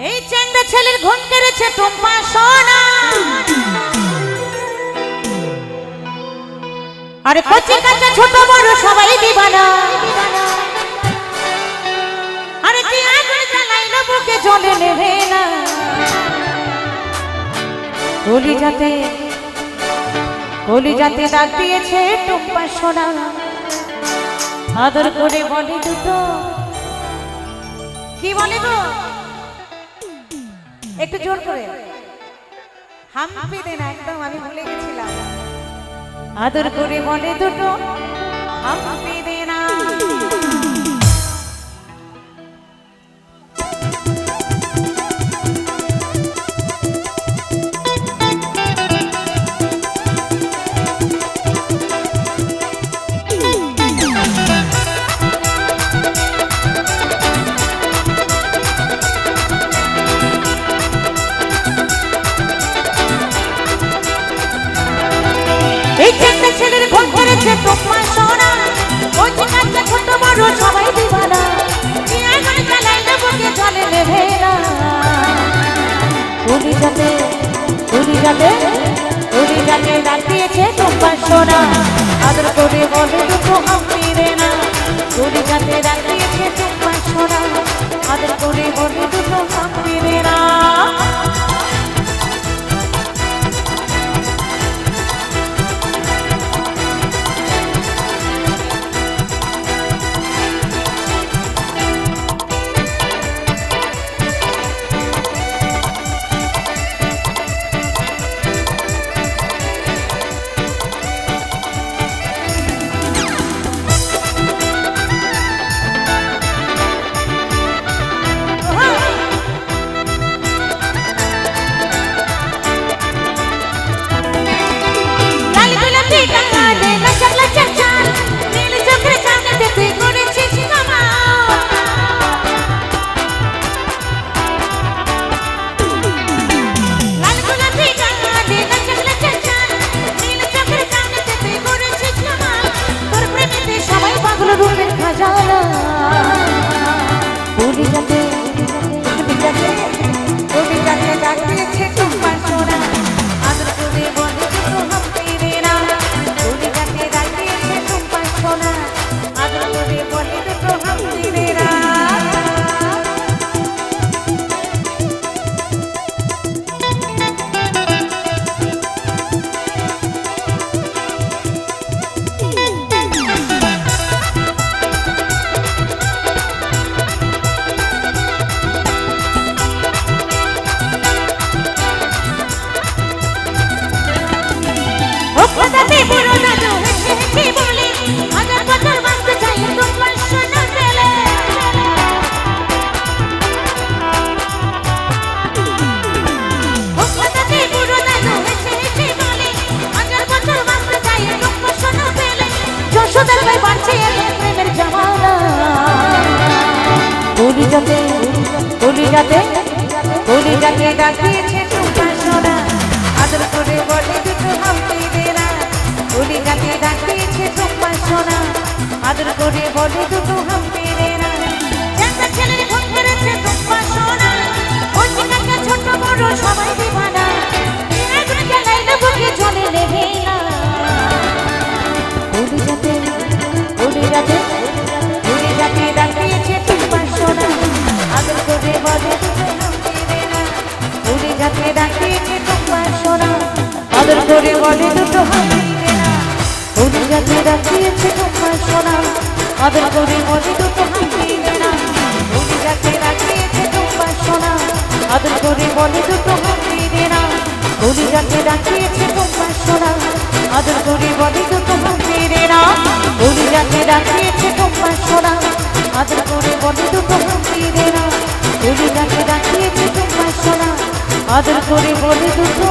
এই চ্যাংড়া ছেলের ঘুম কেড়েছে টুম্পা সোনা। আরে কচি কাঁচা ছোট বড় সবাই দিবানা। আরে কি আগুন জ্বালাইলো বুকে জ্বলে নেবে না। কলিজাতে ডাক দিয়েছে টুম্পা সোনা। আদর করে বলে দুটো, কি বলে গো একটু জোর করে, হাম্পি দেন, একদম আমি ভুলে গেছিলাম। আদর করে বলে দুটো হাম্পি দেনা। এই চ্যাংড়া ছেলের ঘুম কেড়েছে টুম্পা সোনা। কচি কাঁচা ছোট বড় সবাই দিবানা। কি আগুন জ্বালাইলো বুকে জ্বলে নেবে না। কলিজাতে ডাক দিয়েছে টুম্পা সোনা। আদর করে বলে দুটো হাম্পি দেনা। কলিজাতে ডাক দিয়েছে টুম্পা সোনা। আদর করে বলে দুটো হাম্পি দেনা। কলিজাতে ডাক দিয়েছে টুম্পা সোনা। আদর করে বলে দুটো হাম্পি দেনা। কলিজাতে ডাক দিয়েছে টুম্পা সোনা। আদর করে বলে দুটো হাম্পি দেনা। কলিজাতে ডাক দিয়েছে টুম্পা সোনা। আদর করে বলে দুটো হাম্পি দেনা। কলিজাতে ডাক দিয়েছে টুম্পা সোনা। আদর করে বলে দুটো হাম্পি দেনা। চ্যাংড়া ছেলের ঘুম কেড়েছে টুম্পা সোনা। কচি কাঁচা ছোট বড় সবাই দিবানা। আগুন জ্বালাইলো বুকে জ্বলে নেবে না। কলিজাতে ডাক দিয়েছে টুম্পা সোনা। আদর করে বলে দুটো হাম্পি দেনা। কলিজাতে ডাক দিয়েছে টুম্পা সোনা। আদর করে বলে দুটো হাম্পি দেনা। কলিজাতে ডাক দিয়েছে টুম্পা সোনা। আদর করে বলে দুটো হাম্পি দেনা। কলিজাতে ডাক দিয়েছে টুম্পা সোনা। আদর করে বলে দুটো হাম্পি দেনা। কলিজাতে ডাক দিয়েছে টুম্পা সোনা। আদর করে বলে দুটো হাম্পি দেনা। কলিজাতে ডাক দিয়েছে টুম্পা সোনা। আদর করে বলে দুটো হাম্পি দেনা। কলিজাতে ডাক দিয়েছে টুম্পা সোনা। আদর করে বলে দুটো